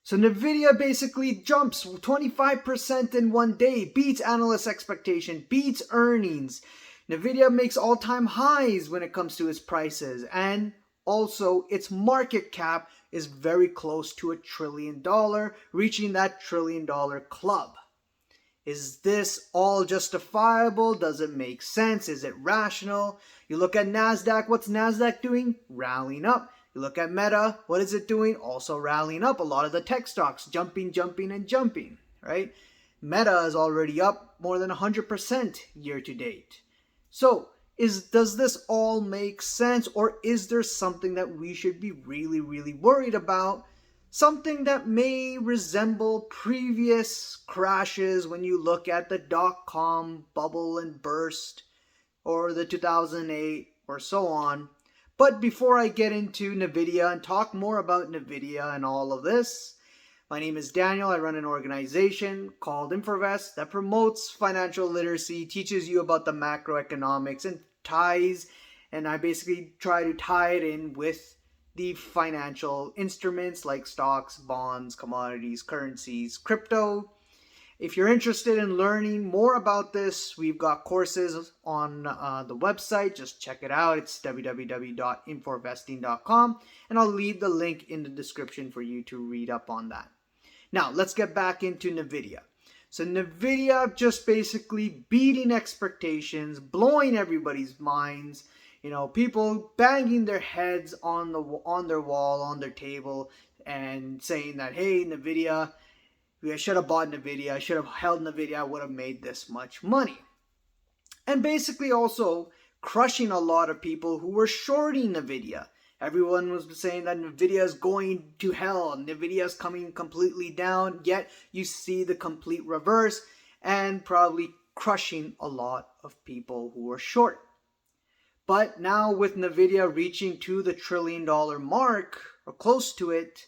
So Nvidia basically jumps 25% in one day, beats analyst expectation, beats earnings. Nvidia makes all-time highs when it comes to its prices, and also its market cap is very close to $1 trillion, reaching that $1 trillion club. Is this all justifiable? Does it make sense? Is it rational? You look at NASDAQ, what's NASDAQ doing? Rallying up. You look at Meta, what is it doing? Also rallying up. A lot of the tech stocks jumping, right? Meta is already up more than 100% year to date. So, does this all make sense, or is there something that we should be really, really worried about? Something that may resemble previous crashes when you look at the dot-com bubble and burst, or the 2008, or so on. But before I get into Nvidia and talk more about Nvidia and all of this, my name is Daniel. I run an organization called etfs that promotes financial literacy, teaches you about the macroeconomics, and I basically try to tie it in with the financial instruments like stocks, bonds, commodities, currencies, crypto. If you're interested in learning more about this, we've got courses on the website. Just check it out. It's www.inforvesting.com, and I'll leave the link in the description for you to read up on that. Now, let's get back into Nvidia. So Nvidia just basically beating expectations, blowing everybody's minds. You know, people banging their heads on their wall, on their table, and saying that, hey, Nvidia, I should have bought Nvidia, I should have held Nvidia, I would have made this much money. And basically also crushing a lot of people who were shorting Nvidia. Everyone was saying that Nvidia is going to hell, Nvidia is coming completely down, yet you see the complete reverse, and probably crushing a lot of people who were short. But now with Nvidia reaching to the $1 trillion mark, or close to it,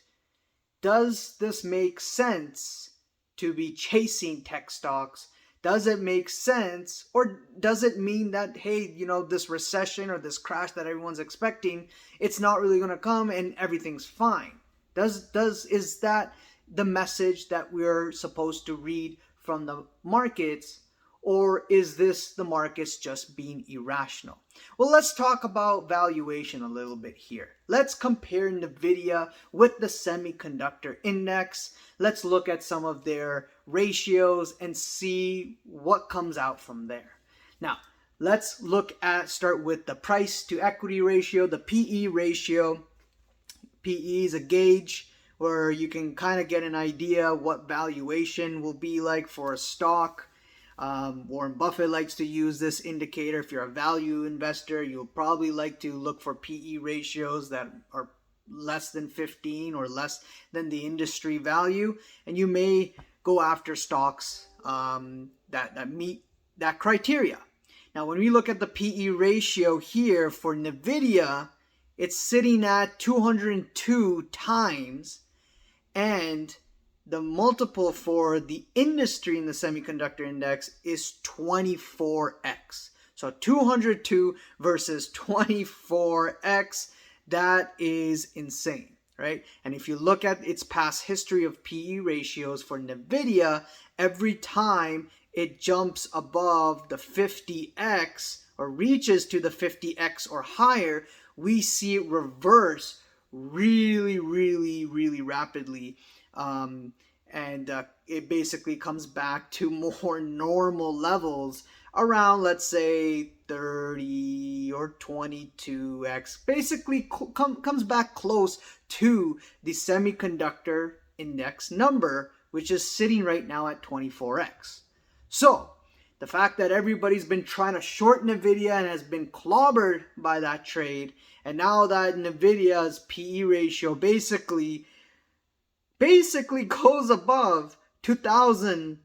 does this make sense to be chasing tech stocks? Does it make sense? Or does it mean that, hey, you know, this recession or this crash that everyone's expecting, it's not really going to come and everything's fine? Is that the message that we're supposed to read from the markets? Or is this the markets just being irrational? Well, let's talk about valuation a little bit here. Let's compare Nvidia with the semiconductor index. Let's look at some of their ratios and see what comes out from there. Now, let's start with the price to equity ratio, the PE ratio. PE is a gauge where you can kind of get an idea what valuation will be like for a stock. Warren Buffett likes to use this indicator. If you're a value investor, you'll probably like to look for PE ratios that are less than 15 or less than the industry value, and you may go after stocks that meet that criteria. Now, when we look at the PE ratio here for Nvidia, it's sitting at 202 times, and the multiple for the industry in the semiconductor index is 24x. So 202 versus 24x, that is insane, right? And if you look at its past history of PE ratios for Nvidia, every time it jumps above the 50x or reaches to the 50x or higher, we see it reverse really, really, really rapidly. It basically comes back to more normal levels around, let's say, 30 or 22x. Basically comes back close to the semiconductor index number, which is sitting right now at 24x. So the fact that everybody's been trying to short Nvidia and has been clobbered by that trade, and now that Nvidia's PE ratio basically goes above 2000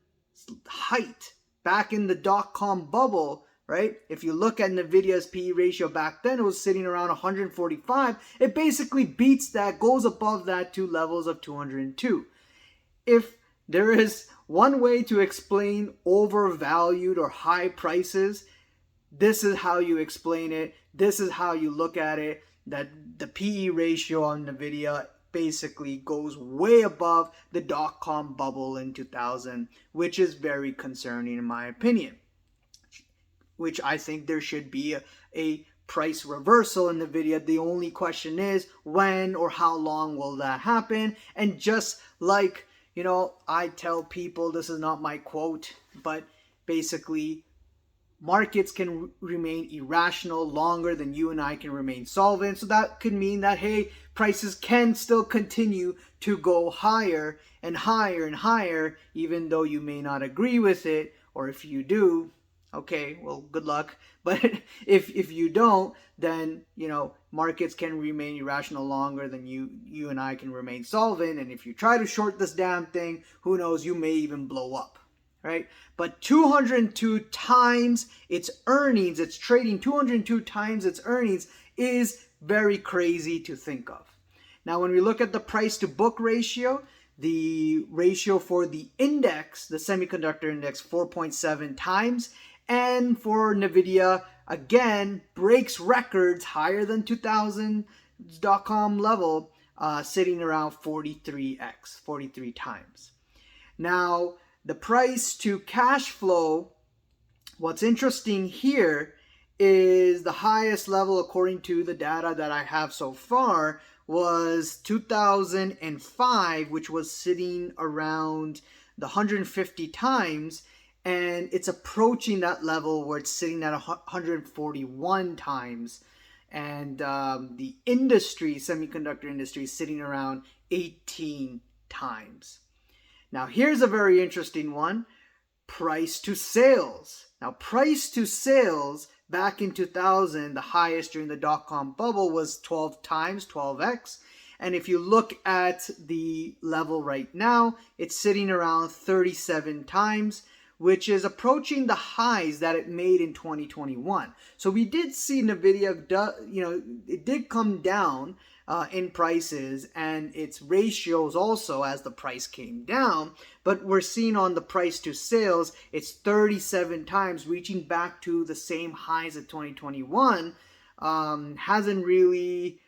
height back in the dot-com bubble, right? If you look at Nvidia's PE ratio back then, it was sitting around 145. It basically beats that, goes above that to levels of 202. If there is one way to explain overvalued or high prices, this is how you explain it. This is how you look at it, that the PE ratio on Nvidia basically goes way above the dot-com bubble in 2000, which is very concerning in my opinion. Which I think there should be a price reversal in Nvidia. The only question is when or how long will that happen? And just like, I tell people, this is not my quote, but basically markets can remain irrational longer than you and I can remain solvent. So that could mean that, hey, prices can still continue to go higher and higher and higher, even though you may not agree with it. Or if you do, okay, well, good luck. But if you don't, then, markets can remain irrational longer than you and I can remain solvent. And if you try to short this damn thing, who knows, you may even blow up. Right? But 202 times its earnings, it's trading 202 times its earnings, is very crazy to think of. Now, when we look at the price to book ratio, the ratio for the index, the semiconductor index, 4.7 times. And for Nvidia, again, breaks records higher than 2000 dot-com level, sitting around 43x, 43 times. Now, the price to cash flow, what's interesting here is the highest level according to the data that I have so far was 2005, which was sitting around the 150 times, and it's approaching that level where it's sitting at 141 times. And the industry, semiconductor industry, is sitting around 18 times. Now, here's a very interesting one, price to sales. Now, price to sales back in 2000, the highest during the dot-com bubble was 12 times, 12x. And if you look at the level right now, it's sitting around 37 times, which is approaching the highs that it made in 2021. So we did see Nvidia, it did come down in prices and its ratios also as the price came down, but we're seeing on the price to sales, it's 37 times, reaching back to the same highs of 2021. Hasn't really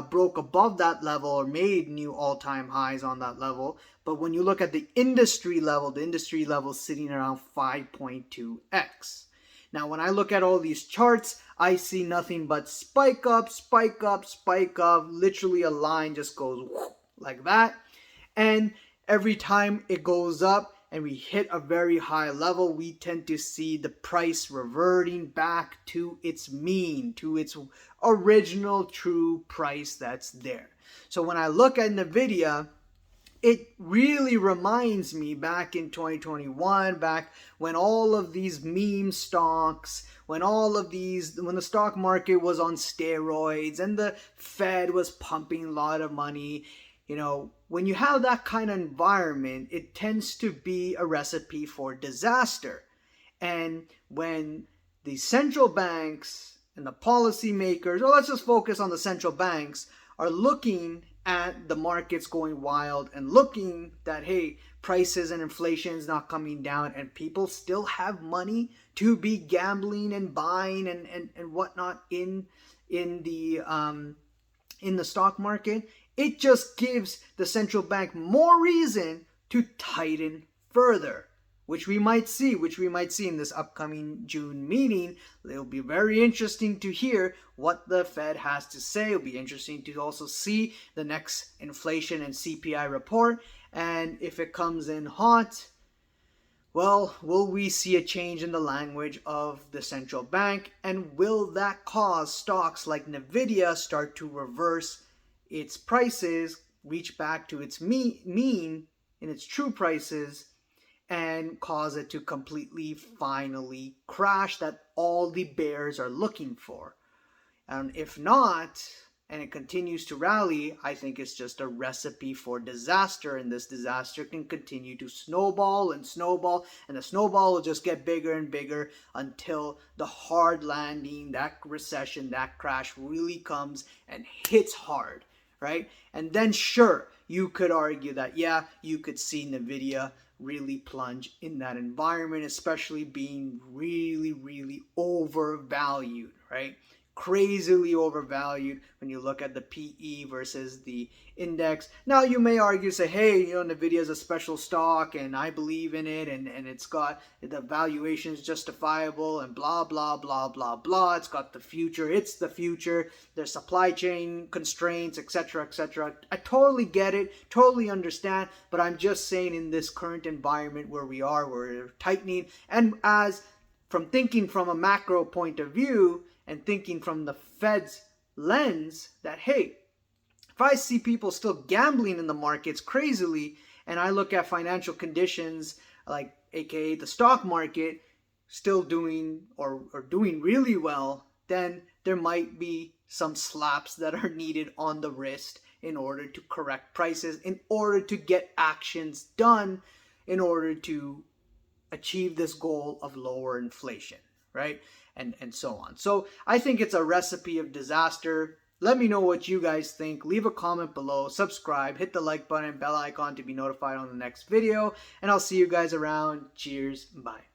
broke above that level or made new all-time highs on that level. But when you look at the industry level is sitting around 5.2x. Now, when I look at all these charts, I see nothing but spike up, spike up, spike up. Literally a line just goes like that. And every time it goes up and we hit a very high level, we tend to see the price reverting back to its mean, to its original true price that's there. So when I look at Nvidia, it really reminds me back in 2021, back when all of these meme stocks, when the stock market was on steroids and the Fed was pumping a lot of money. When you have that kind of environment, it tends to be a recipe for disaster. And when the central banks and the policymakers, or let's just focus on the central banks, are looking at the markets going wild and looking that, hey, prices and inflation is not coming down and people still have money to be gambling and buying and whatnot in the stock market, it just gives the central bank more reason to tighten further, which we might see in this upcoming June meeting. It'll be very interesting to hear what the Fed has to say. It'll be interesting to also see the next inflation and CPI report. And if it comes in hot, well, will we see a change in the language of the central bank? And will that cause stocks like Nvidia start to reverse its prices, reach back to its mean in its true prices, and cause it to completely, finally crash that all the bears are looking for? And if not, and it continues to rally, I think it's just a recipe for disaster, and this disaster can continue to snowball and snowball, and the snowball will just get bigger and bigger until the hard landing, that recession, that crash really comes and hits hard, right? And then sure, you could argue that, yeah, you could see Nvidia really plunge in that environment, especially being really, really overvalued, right? crazily overvalued when you look at the PE versus the index. Now you may argue, say, hey, Nvidia is a special stock and I believe in it, and it's got the valuation is justifiable and blah blah blah blah blah. It's got the future. It's the future. There's supply chain constraints, etc., etc. I totally get it, totally understand, but I'm just saying in this current environment where we are, we're tightening, and as from thinking from a macro point of view and thinking from the Fed's lens, that hey, if I see people still gambling in the markets crazily, and I look at financial conditions like aka the stock market still doing or doing really well, then there might be some slaps that are needed on the wrist in order to correct prices, in order to get actions done, in order to achieve this goal of lower inflation, right? And so on. So I think it's a recipe of disaster. Let me know what you guys think. Leave a comment below, subscribe, hit the like button, bell icon to be notified on the next video, and I'll see you guys around. Cheers, bye.